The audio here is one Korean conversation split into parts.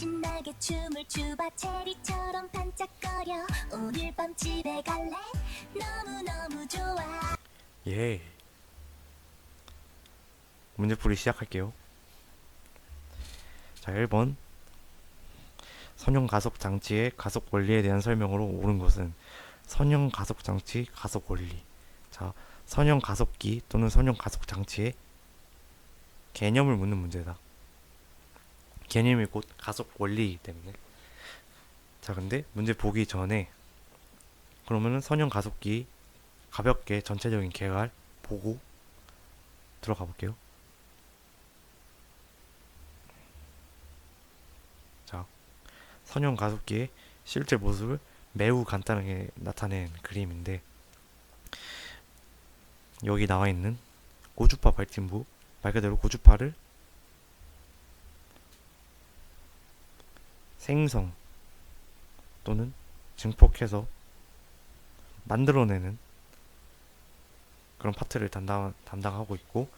신나게 춤을 추봐 체리처럼 반짝거려 오늘 밤 집에 갈래 너무너무 좋아. 예. 문제풀이 시작할게요. 자, 1번. 선형 가속 장치의 가속 원리에 대한 설명으로 옳은 것은 선형 가속 장치 가속 원리. 자, 선형 가속기 또는 선형 가속 장치의 개념을 묻는 문제다. 개념이 곧 가속 원리이기 때문에. 자, 근데 문제 보기 전에 그러면은 선형 가속기 가볍게 전체적인 개괄 보고 들어가 볼게요. 자, 선형 가속기의 실제 모습을 매우 간단하게 나타낸 그림인데, 여기 나와 있는 고주파 발진부, 말 그대로 고주파를 생성 또는 증폭해서 만들어내는 그런 파트를 담당하고 있고,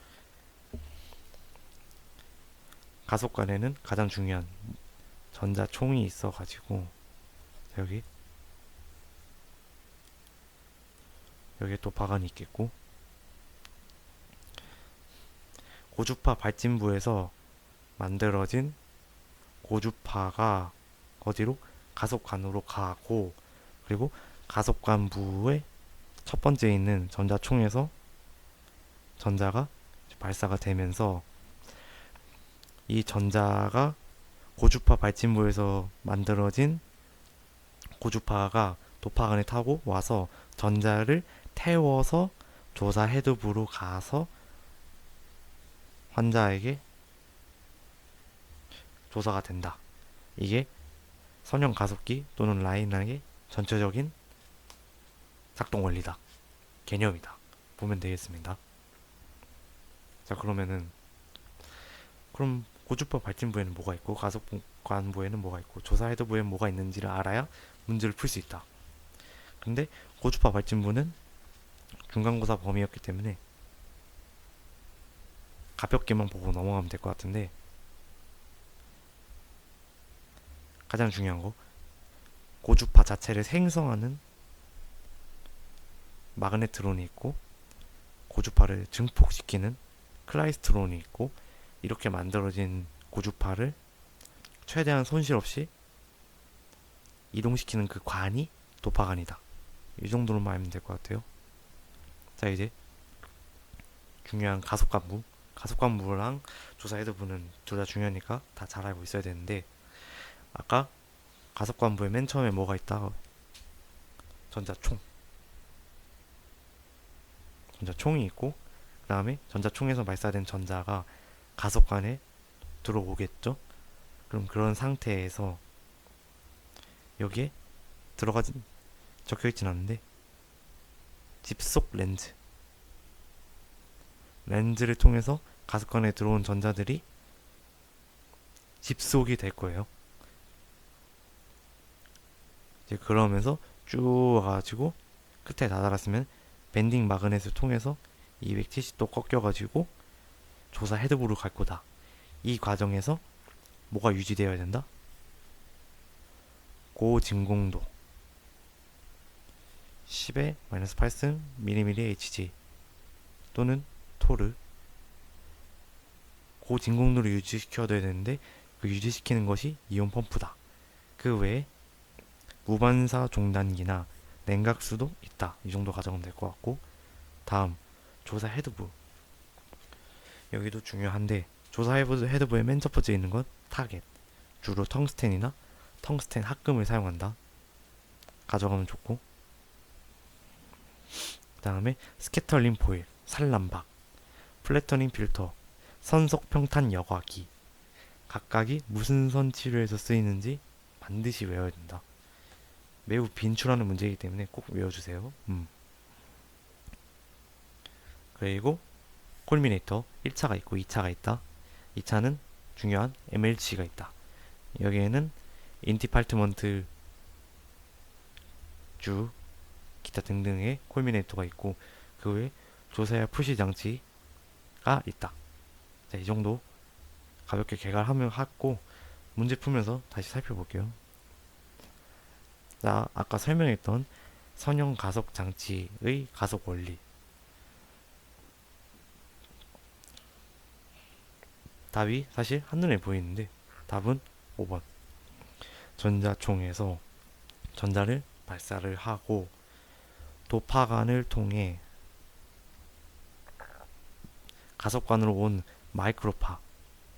가속관에는 가장 중요한 전자총이 있어가지고 여기에 또 바관이 있겠고, 고주파 발진부에서 만들어진 고주파가 어디로? 가속관으로 가고, 그리고 가속관부의 첫 번째 있는 전자총에서 전자가 발사가 되면서 이 전자가 고주파 발진부에서 만들어진 고주파가 도파관에 타고 와서 전자를 태워서 조사 헤드부로 가서 환자에게 조사가 된다. 이게 선형 가속기 또는 라이너의 전체적인 작동 원리다. 개념이다. 보면 되겠습니다. 자, 그럼 고주파 발진부에는 뭐가 있고 가속관부에는 뭐가 있고 조사 헤드부에는 뭐가 있는지를 알아야 문제를 풀 수 있다. 근데 고주파 발진부는 중간고사 범위였기 때문에 가볍게만 보고 넘어가면 될 것 같은데, 가장 중요한 거, 고주파 자체를 생성하는 마그네트론이 있고 고주파를 증폭시키는 클라이스트론이 있고, 이렇게 만들어진 고주파를 최대한 손실 없이 이동시키는 그 관이 도파관이다. 이 정도로만 알면 될 것 같아요. 자, 이제 중요한 가속관부랑 조사 헤드부는 둘 다 중요하니까 다 잘 알고 있어야 되는데, 아까 가속관부에 맨 처음에 뭐가 있다? 전자총이 있고, 그 다음에 전자총에서 발사된 전자가 가속관에 들어오겠죠. 그럼 그런 상태에서 여기에 적혀있진 않는데, 집속 렌즈를 통해서 가속관에 들어온 전자들이 집속이 될 거예요. 이제 그러면서 쭉 와가지고 끝에 다다랐으면 밴딩 마그넷을 통해서 270도 꺾여가지고 조사 헤드부로 갈 거다. 이 과정에서 뭐가 유지되어야 된다? 고진공도 10의 마이너스 8승 미리미리 Hg 또는 토르, 고진공도를 유지시켜야 되는데 그 유지시키는 것이 이온 펌프다. 그 외에 무반사 종단기나 냉각수도 있다. 이 정도 가정은 될 것 같고, 다음 조사 헤드부. 여기도 중요한데, 조사 헤드부의 맨 첫 번째 있는 건 타겟, 주로 텅스텐이나 텅스텐 합금을 사용한다. 가져가면 좋고, 그 다음에 스캐터링 포일, 산란박, 플래터닝 필터, 선속 평탄 여과기, 각각이 무슨 선 치료에서 쓰이는지 반드시 외워야 된다. 매우 빈출하는 문제이기 때문에 꼭 외워주세요. 그리고 콜미네이터 1차가 있고 2차가 있다. 2차는 중요한 MLC가 있다. 여기에는 인디파트먼트 주 기타 등등의 콜미네이터가 있고, 그 외에 조사야 푸시 장치가 있다. 자, 이 정도 가볍게 개괄하면 하고, 문제 풀면서 다시 살펴볼게요. 자, 아까 설명했던 선형 가속 장치의 가속 원리. 답이 사실 한눈에 보이는데 답은 5번. 전자총에서 전자를 발사를 하고 도파관을 통해 가속관으로 온 마이크로파,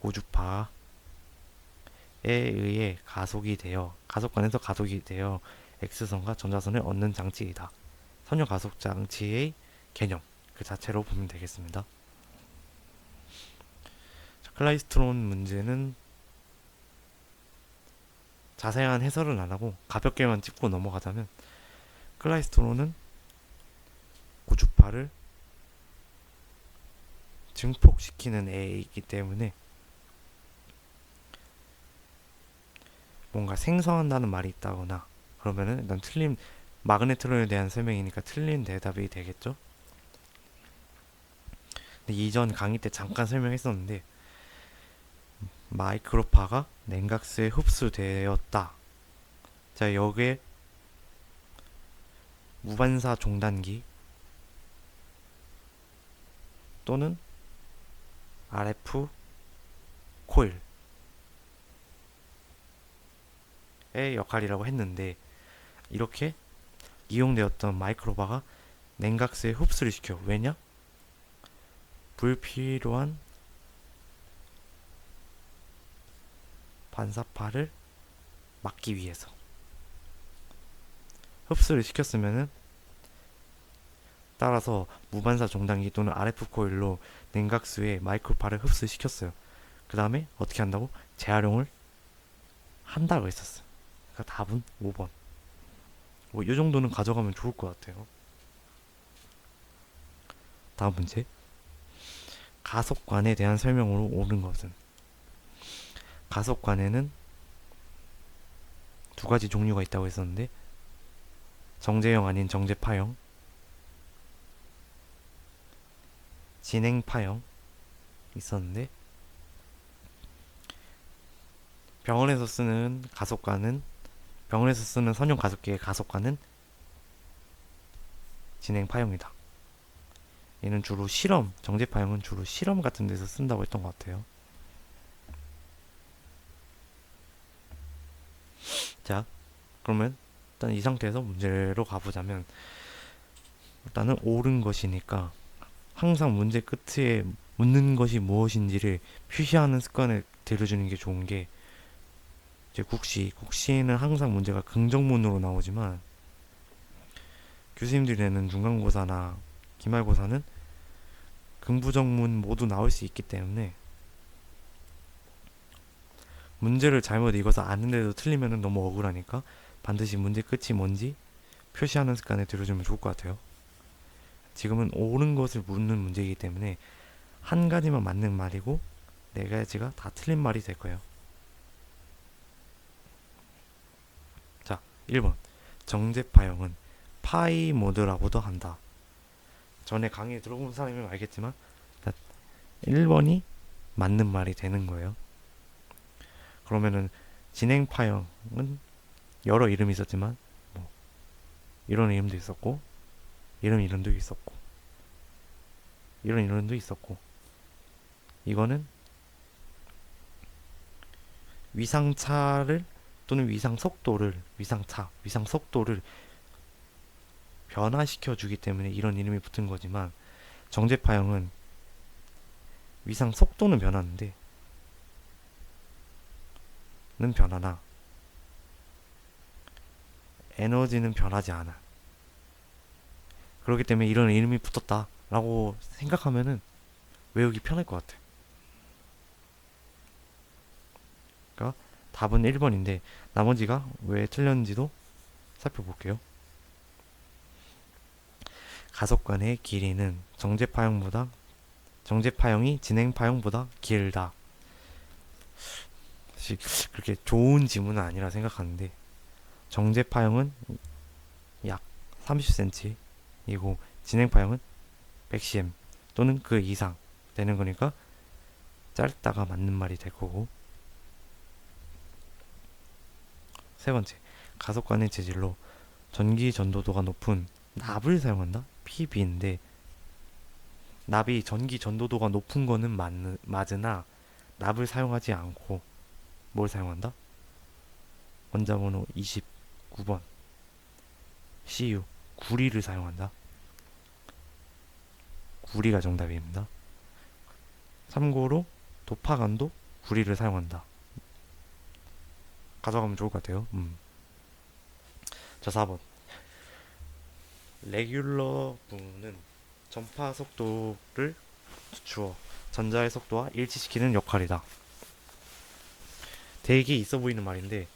우주파에 의해 가속관에서 가속이 되어 X선과 전자선을 얻는 장치이다. 선형 가속 장치의 개념 그 자체로 보면 되겠습니다. 자, 클라이스트론 문제는 자세한 해설은 안 하고 가볍게만 짚고 넘어가자면, 클라이스트론은 우주파를 증폭시키는 애이기 때문에 뭔가 생성한다는 말이 있다거나 그러면은 일단 틀린, 마그네트론에 대한 설명이니까 틀린 대답이 되겠죠. 근데 이전 강의 때 잠깐 설명했었는데, 마이크로파가 냉각수에 흡수되었다. 자, 여기에 무반사 종단기 또는 RF 코일의 역할이라고 했는데, 이렇게 이용되었던 마이크로바가 냉각수에 흡수를 시켜. 왜냐? 불필요한 반사파를 막기 위해서. 흡수를 시켰으면은 따라서 무반사 종단기 또는 RF 코일로 냉각수에 마이크로파를 흡수시켰어요. 그 다음에 어떻게 한다고? 재활용을 한다고 했었어요. 그러니까 답은 5번. 뭐 이 정도는 가져가면 좋을 것 같아요. 다음 문제. 가속관에 대한 설명으로 옳은 것은? 가속관에는 두 가지 종류가 있다고 했었는데, 정제형 아닌 정제파형, 진행파형 있었는데, 병원에서 쓰는 선형 가속기의 가속관은 진행파형이다. 얘는 주로 정제파형은 주로 실험 같은 데서 쓴다고 했던 것 같아요. 자, 그러면 일단 이 상태에서 문제로 가보자면, 일단은 옳은 것이니까 항상 문제 끝에 묻는 것이 무엇인지를 표시하는 습관을 들여주는 게 좋은 게, 이제 국시는 항상 문제가 긍정문으로 나오지만 교수님들이 내는 중간고사나 기말고사는 긍부정문 모두 나올 수 있기 때문에 문제를 잘못 읽어서 아는데도 틀리면 너무 억울하니까 반드시 문제 끝이 뭔지 표시하는 습관을 들여주면 좋을 것 같아요. 지금은 옳은 것을 묻는 문제이기 때문에 한 가지만 맞는 말이고 네 가지가 다 틀린 말이 될 거예요. 자, 1번. 정제파형은 파이 모드라고도 한다. 전에 강의 들어본 사람이면 알겠지만 1번이 맞는 말이 되는 거예요. 그러면은 진행파형은 여러 이름이 있었지만 뭐 이런 이름도 있었고 이런 이름도 있었고 이런 이름도 있었고, 이거는 위상차를 또는 위상속도를 변화시켜 주기 때문에 이런 이름이 붙은 거지만, 정제파형은 위상속도는 변하나 에너지는 변하지 않아. 그렇기 때문에 이런 이름이 붙었다라고 생각하면은 외우기 편할 것 같아. 그러니까 답은 1번인데 나머지가 왜 틀렸는지도 살펴볼게요. 가속관의 길이는 정제파형이 진행파형보다 길다. 사실 그렇게 좋은 지문은 아니라 생각하는데, 정제파형은 약 30cm이고 진행파형은 100cm 또는 그 이상 되는 거니까 짧다가 맞는 말이 될 거고, 세 번째, 가속관의 재질로 전기 전도도가 높은 납을 사용한다? PB인데 납이 전기 전도도가 높은 거는 맞으나 납을 사용하지 않고 뭘 사용한다? 원자번호 29번 CU 구리를 사용한다. 구리가 정답입니다. 참고로 도파간도 구리를 사용한다. 가져가면 좋을 것 같아요. 자, 4번. 레귤러 부는 전파 속도를 주어 전자의 속도와 일치시키는 역할이다. 되게 있어 보이는 말인데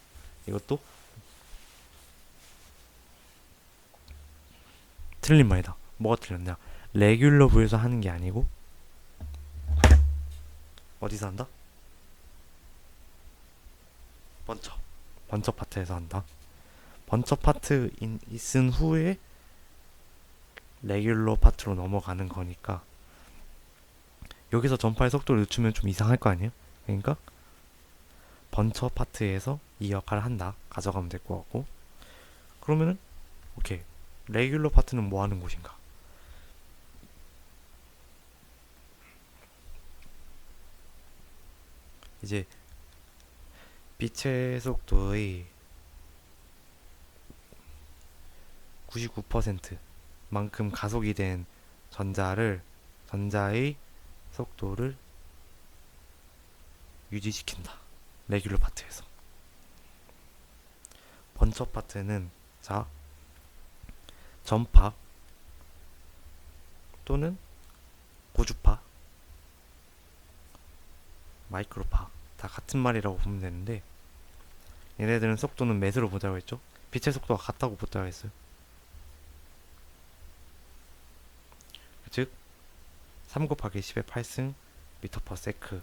이것도 틀린 말이다. 뭐가 틀렸냐? 레귤러 부에서 하는 게 아니고 어디서 한다? 번처 파트에서 한다. 번처 파트 있은 후에 레귤러 파트로 넘어가는 거니까 여기서 전파의 속도를 늦추면 좀 이상할 거 아니에요? 그러니까 번처 파트에서 이 역할을 한다. 가져가면 될 것 같고 그러면은 오케이. 레귤러 파트는 뭐 하는 곳인가? 이제 빛의 속도의 99%만큼 가속이 된 전자의 속도를 유지시킨다. 레귤러 파트에서. 번처 파트는 자 전파 또는 고주파, 마이크로파 다 같은 말이라고 보면 되는데 얘네들은 속도는 몇으로 보자고 했죠? 빛의 속도가 같다고 보자고 했어요. 즉 3 곱하기 10의 8승 미터 퍼 세크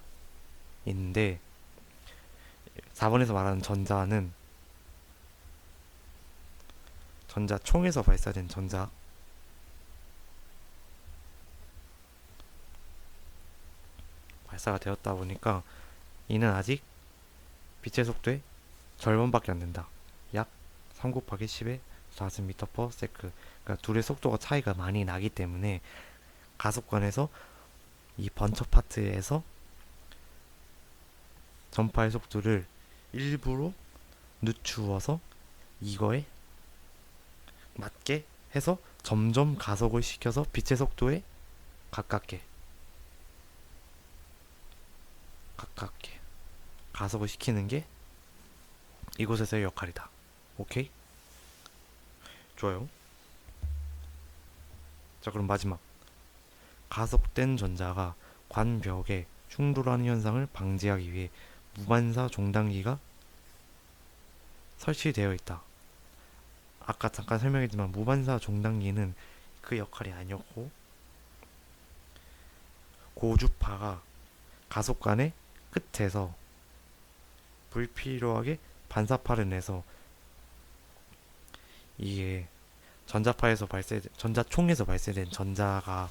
인데 4번에서 말하는 전자는 전자총에서 발사된 전자 발사가 되었다 보니까 이는 아직 빛의 속도의 절반밖에 안 된다. 약 3 곱하기 10의 4승 미터 퍼 세크. 그러니까 둘의 속도가 차이가 많이 나기 때문에 가속관에서 이 번처 파트에서 전파의 속도를 일부러 늦추어서 이거에 맞게 해서 점점 가속을 시켜서 빛의 속도에 가깝게 가속을 시키는 게 이곳에서의 역할이다. 오케이? 좋아요. 자, 그럼 마지막. 가속된 전자가 관벽에 충돌하는 현상을 방지하기 위해 무반사 종단기가 설치되어 있다. 아까 잠깐 설명했지만 무반사 종단기는 그 역할이 아니었고 고주파가 가속관의 끝에서 불필요하게 반사파를 내서 이게 전자총에서 발생된 전자가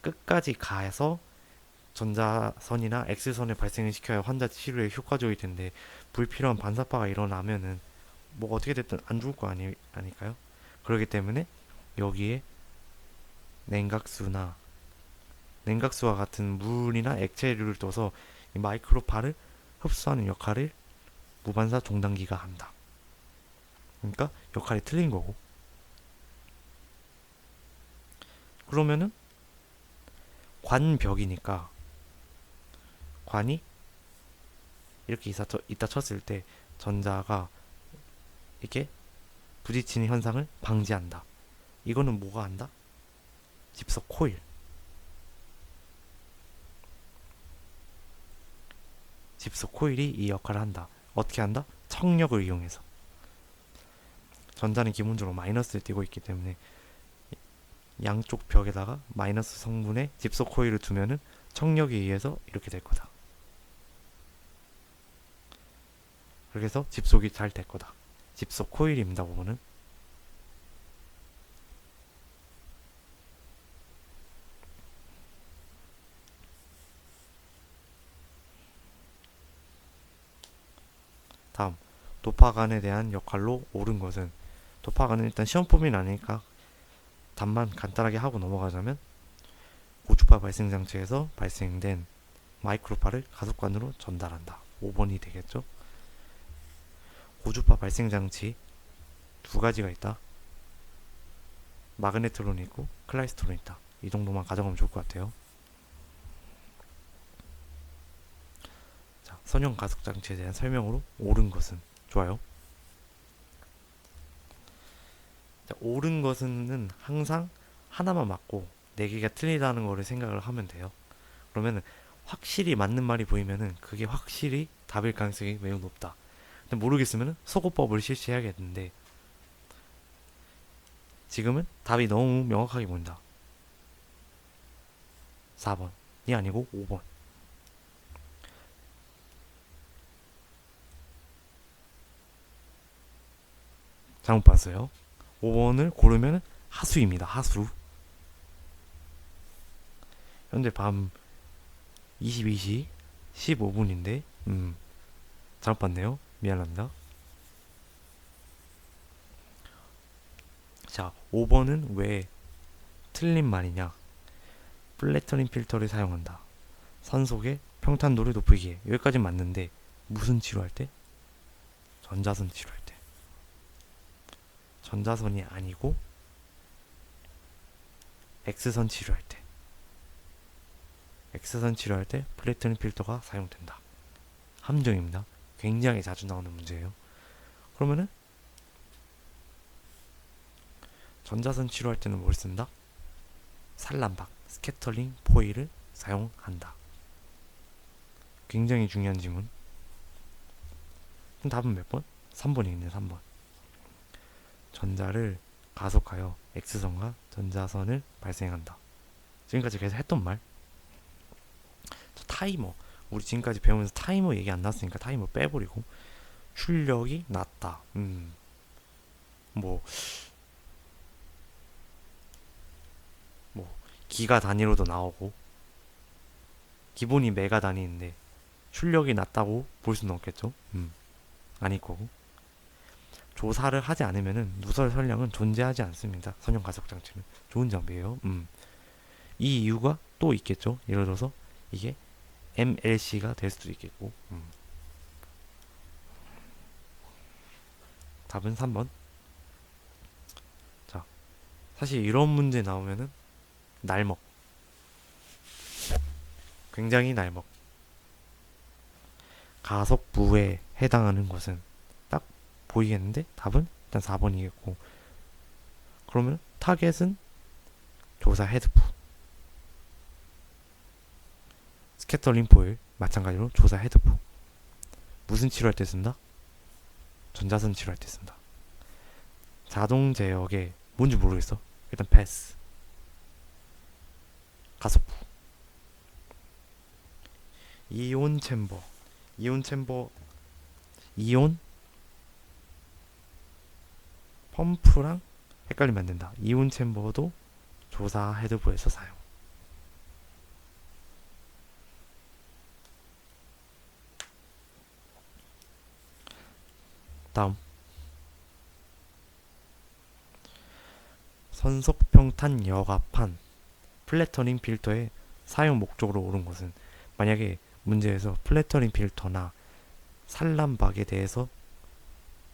끝까지 가서 전자선이나 X선을 발생을 시켜야 환자 치료에 효과적일 텐데 불필요한 반사파가 일어나면은 뭐 어떻게 됐든 안 좋을 거 아닐까요? 그렇기 때문에 여기에 냉각수와 같은 물이나 액체류를 떠서 이 마이크로파를 흡수하는 역할을 무반사 종단기가 한다. 그러니까 역할이 틀린 거고. 그러면은 관벽이니까 관이 이렇게 있다 쳤을 때 전자가 이렇게 부딪히는 현상을 방지한다. 이거는 뭐가 한다? 집속 코일. 집속 코일이 이 역할을 한다. 어떻게 한다? 청력을 이용해서. 전자는 기본적으로 마이너스를 띄고 있기 때문에 양쪽 벽에다가 마이너스 성분의 집속 코일을 두면은 청력에 의해서 이렇게 될 거다. 그렇게 해서 집속이 잘 될 거다. 집속 코일입니다, 그거는. 다음 도파간에 대한 역할로 옳은 것은, 도파간은 일단 시험 범위는 아니니까 답만 간단하게 하고 넘어가자면 고주파 발생 장치에서 발생된 마이크로파를 가속관으로 전달한다. 5번이 되겠죠. 고주파 발생 장치 두 가지가 있다. 마그네트론이 있고 클라이스트론이 있다. 이 정도만 가져가면 좋을 것 같아요. 자, 선형 가속 장치에 대한 설명으로 옳은 것은, 좋아요. 자, 옳은 것은 항상 하나만 맞고 네 개가 틀리다는 거를 생각을 하면 돼요. 그러면은 확실히 맞는 말이 보이면은 그게 확실히 답일 가능성이 매우 높다. 근데 모르겠으면은 소거법을 실시해야겠는데, 지금은 답이 너무 명확하게 보인다. 4번이 아니고 5번. 잘못 봤어요. 5번을 고르면 하수입니다. 하수. 현재 밤 22시 15분인데 잘못 봤네요. 미안합니다. 자, 5번은 왜 틀린 말이냐? 플래터링 필터를 사용한다. 산속의 평탄도를 높이기 위해. 여기까지 맞는데 무슨 치료할 때? 전자선 치료할 때. 전자선이 아니고 X선 치료할 때. X선 치료할 때 플래터링 필터가 사용된다. 함정입니다. 굉장히 자주 나오는 문제예요. 그러면은 전자선 치료할 때는 뭘 쓴다? 산란박, 스캐터링 포일을 사용한다. 굉장히 중요한 질문. 그럼 답은 몇 번? 3번이겠네. 3번. 전자를 가속하여 X선과 전자선을 발생한다. 지금까지 계속 했던 말. 타이머. 우리 지금까지 배우면서 타이머 얘기 안 나왔으니까 타이머 빼버리고, 출력이 낮다. 뭐 기가 단위로도 나오고, 기본이 메가 단위인데 출력이 낮다고 볼 수는 없겠죠. 아닐 거고. 조사를 하지 않으면은 누설 선량은 존재하지 않습니다. 선형 가속 장치는 좋은 장비예요. 이 이유가 또 있겠죠. 예를 들어서 이게 MLC가 될 수도 있겠고. 답은 3번. 자, 사실 이런 문제 나오면은 날먹. 굉장히 날먹. 가속부에 해당하는 것은 딱 보이겠는데 답은 일단 4번이겠고, 그러면 타겟은 조사 헤드부, 스캐터링 포일 마찬가지로 조사 헤드부. 무슨 치료할 때 쓴다? 전자선 치료할 때 쓴다. 자동 제어계 뭔지 모르겠어. 일단 패스. 가속부. 이온 챔버. 이온 펌프랑 헷갈리면 안 된다. 이온 챔버도 조사 헤드부에서 사용. 다음. 선속평탄 여과판 플래터링 필터의 사용 목적으로 옳은 것은, 만약에 문제에서 플래터링 필터나 산란박에 대해서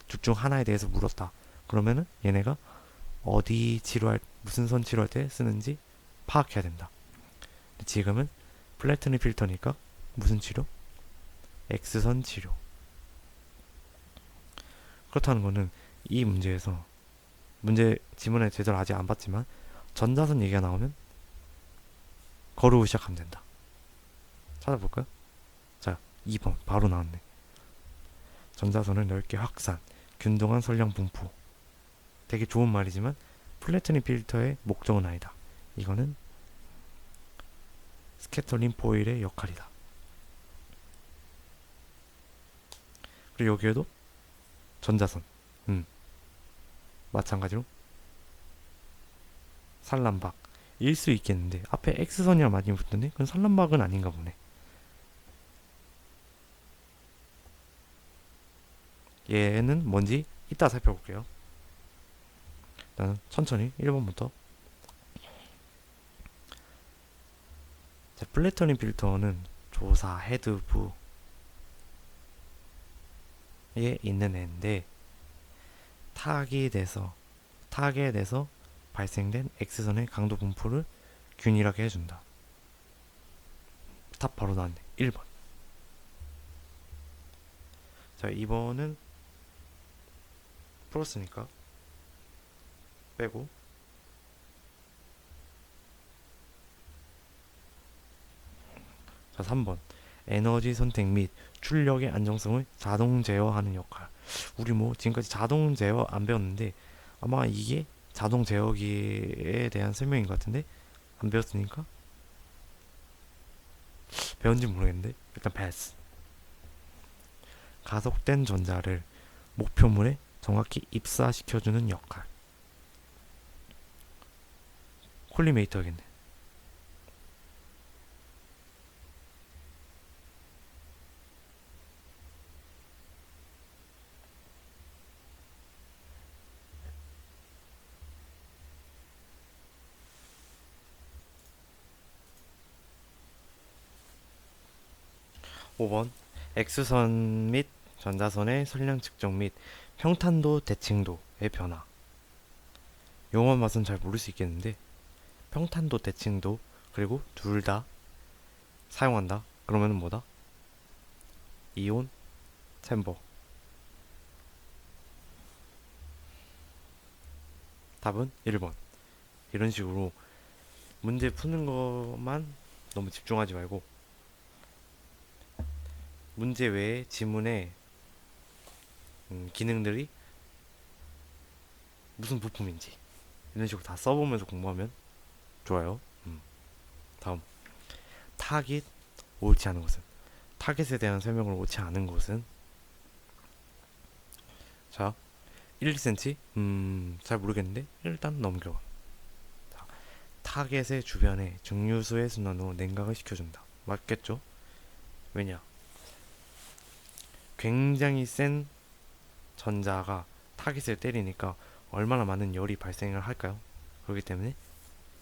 둘 중 하나에 대해서 물었다. 그러면은 얘네가 어디 치료할, 무슨 선 치료할 때 쓰는지 파악해야 된다. 지금은 플래터링 필터니까 무슨 치료? X선 치료. 그렇다는 거는 이 문제에서, 문제 지문에 제대로 아직 안 봤지만 전자선 얘기가 나오면 거르고 시작하면 된다. 찾아볼까요? 자, 2번 바로 나왔네. 전자선을 넓게 확산, 균등한 선량 분포. 되게 좋은 말이지만 플래터링 필터의 목적은 아니다. 이거는 스캐터링 포일의 역할이다. 그리고 여기에도 전자선, 마찬가지로 산란박 일 수 있겠는데 앞에 X선이랑 많이 붙던데 그건 산란박은 아닌가 보네. 얘는 뭔지 이따 살펴볼게요. 일단 천천히 1번부터. 자, 플래터링 필터는 조사 헤드부에 있는 애인데 타겟에서 발생된 X선의 강도 분포를 균일하게 해준다. 답 바로 나왔네. 1번. 자, 2번은 풀었으니까 빼고. 자, 3번. 에너지 선택 및 출력의 안정성을 자동 제어하는 역할. 우리 뭐 지금까지 자동 제어 안 배웠는데 아마 이게 자동 제어기에 대한 설명인 것 같은데 안 배웠으니까 배운지 모르겠는데 일단 패스. 가속된 전자를 목표물에 정확히 입사시켜주는 역할. 콜리메이터겠네. 오 번. X선 및 전자선의 선량 측정 및 평탄도 대칭도의 변화. 용어 맛은 잘 모를 수 있겠는데 평탄도 대칭도 그리고 둘 다 사용한다. 그러면은 뭐다? 이온 챔버. 답은 1번. 이런 식으로 문제 푸는 것만 너무 집중하지 말고 문제 외에 지문에 기능들이 무슨 부품인지 이런 식으로 다 써보면서 공부하면 좋아요. 다음. 타깃 옳지 않은 것은. 타깃에 대한 설명을 옳지 않은 것은. 자, 1, 2cm? 잘 모르겠는데 일단 넘겨. 자, 타겟의 주변에 증류수의 순환으로 냉각을 시켜준다. 맞겠죠? 왜냐? 굉장히 센 전자가 타깃을 때리니까 얼마나 많은 열이 발생을 할까요? 그렇기 때문에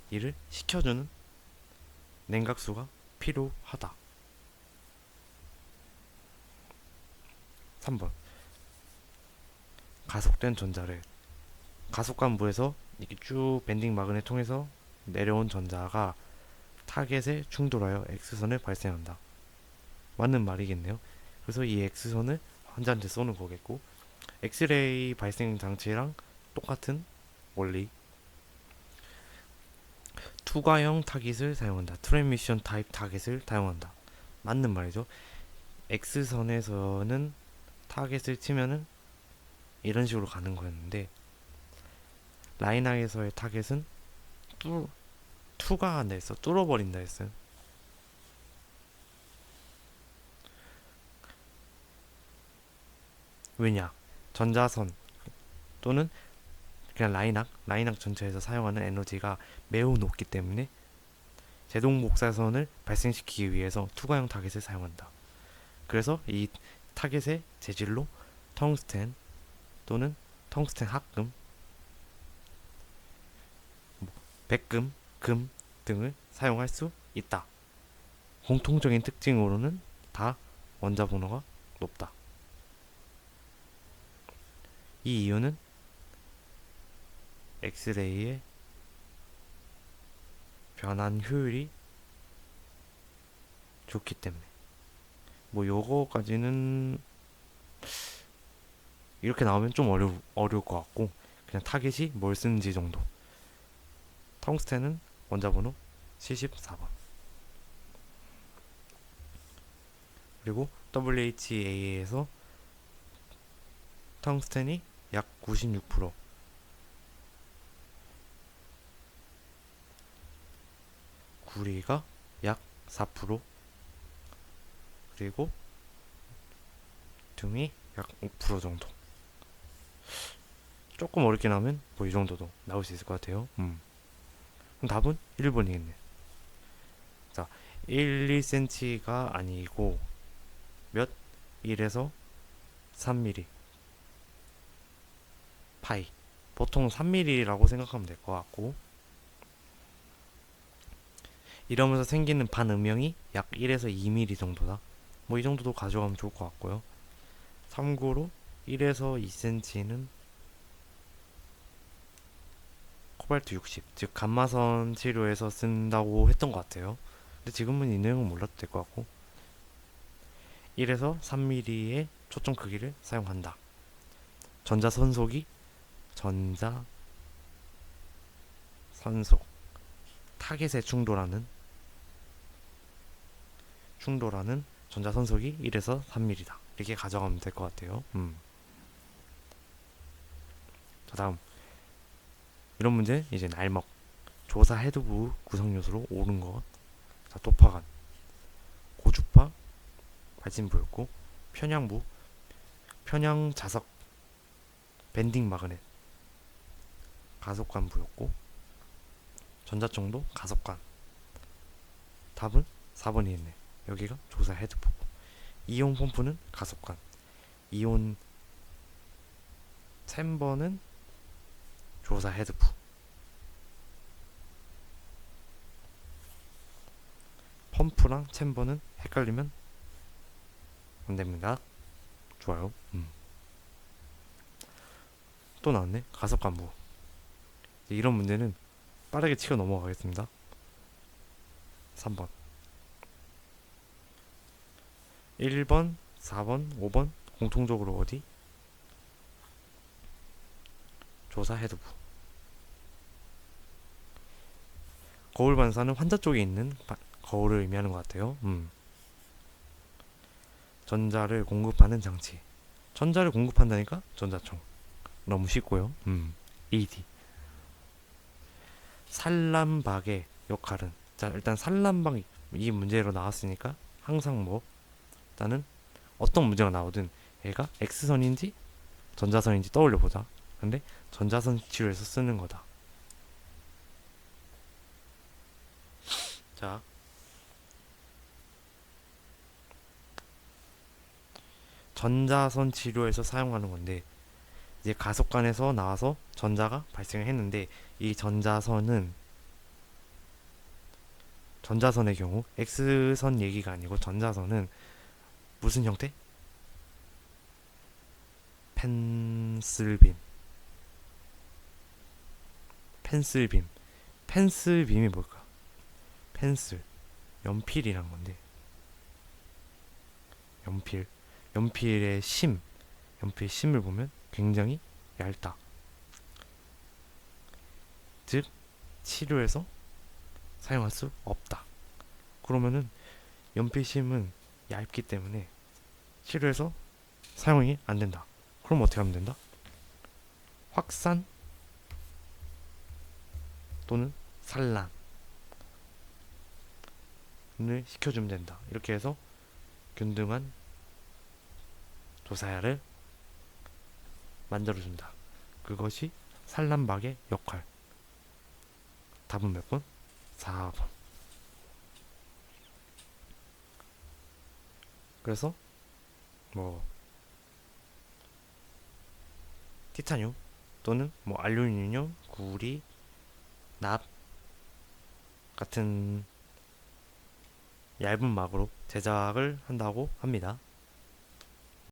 이를 식혀주는 냉각수가 필요하다. 3번. 가속된 전자를 가속관부에서 이렇게 쭉 밴딩 마그넷 통해서 내려온 전자가 타겟에 충돌하여 X선을 발생한다. 맞는 말이겠네요. 그래서 이 X선을 환자한테 쏘는 거겠고, 엑스레이 발생 장치랑 똑같은 원리. 투과형 타깃을 사용한다. 트랜미션 타입 타깃을 사용한다. 맞는 말이죠. X선에서는 타깃을 치면은 이런 식으로 가는 거였는데 라인항에서의 타겟은 투과한다 했어. 뚫어버린다 했어요. 왜냐? 전자선 또는 그냥 라인항 전체에서 사용하는 에너지가 매우 높기 때문에 제동 복사선을 발생시키기 위해서 투과형 타겟을 사용한다. 그래서 이 타겟의 재질로 텅스텐 또는 텅스텐 합금, 백금, 금 등을 사용할 수 있다. 공통적인 특징으로는 다 원자 번호가 높다. 이 이유는 엑스레이의 변환 효율이 좋기 때문에. 뭐 요거까지는 이렇게 나오면 좀 어려울 것 같고 그냥 타겟이 뭘 쓰는지 정도. 텅스텐은 원자번호 74번. 그리고 WHA에서 텅스텐이 약 96%, 구리가 약 4%, 그리고 둠이 약 5% 정도. 조금 어렵게 나오면 뭐 이 정도도 나올 수 있을 것 같아요. 그럼 답은 1번이겠네. 자, 1, 2cm가 아니고 몇? 1에서 3mm. 파이. 보통 3mm라고 생각하면 될 것 같고, 이러면서 생기는 반음영이 약 1에서 2mm 정도다. 뭐 이 정도도 가져가면 좋을 것 같고요. 참고로 1에서 2cm는 코발트 60, 즉 감마선 치료에서 쓴다고 했던 것 같아요. 근데 지금은 이 내용은 몰라도 될 것 같고, 1에서 3mm의 초점 크기를 사용한다. 전자선속이 전자선속 타겟에 충돌하는 전자선속이 1에서 3mm다. 이렇게 가져가면 될 것 같아요. 자, 다음 이런 문제 이제 날먹 조사 해두부 구성요소로 옳은 것. 자, 도파간 고주파 발진부였고, 편향부 편향 자석 밴딩 마그넷 가속관부였고, 전자청도 가속관. 답은 4번이었네. 여기가 조사 헤드부고, 이온 펌프는 가속관, 이온 챔버는 조사 헤드부. 펌프랑 챔버는 헷갈리면 안됩니다. 좋아요. 또 나왔네. 가속관부. 이런 문제는 빠르게 치고 넘어가겠습니다. 3번 1번 4번 5번 공통적으로 어디? 조사 헤드부. 거울 반사는 환자 쪽에 있는 거울을 의미하는 것 같아요. 전자를 공급하는 장치. 전자를 공급한다니까 전자총. 너무 쉽고요. ED. 산란박의 역할은, 자 일단 산란박 이 문제로 나왔으니까 항상 뭐 일단은 어떤 문제가 나오든 얘가 X선인지 전자선인지 떠올려보자. 근데 전자선 치료에서 쓰는 거다. 자, 전자선 치료에서 사용하는 건데, 이제 가속관에서 나와서 전자가 발생했는데, 이 전자선의 경우 X선 얘기가 아니고, 전자선은 무슨 형태? 펜슬빔. 펜슬빔이 뭘까? 펜슬, 연필이란 건데, 연필의 연필 심을 보면 굉장히 얇다. 즉 치료에서 사용할 수 없다. 그러면은 연필 심은 얇기 때문에 치료에서 사용이 안 된다. 그럼 어떻게 하면 된다? 확산 또는 산란을 시켜주면 된다. 이렇게 해서 균등한 조사야를 만들어준다. 그것이 산란박의 역할. 답은 몇 번? 4번. 그래서 뭐 티타늄 또는 뭐 알루미늄, 구리, 납 같은 얇은 막으로 제작을 한다고 합니다.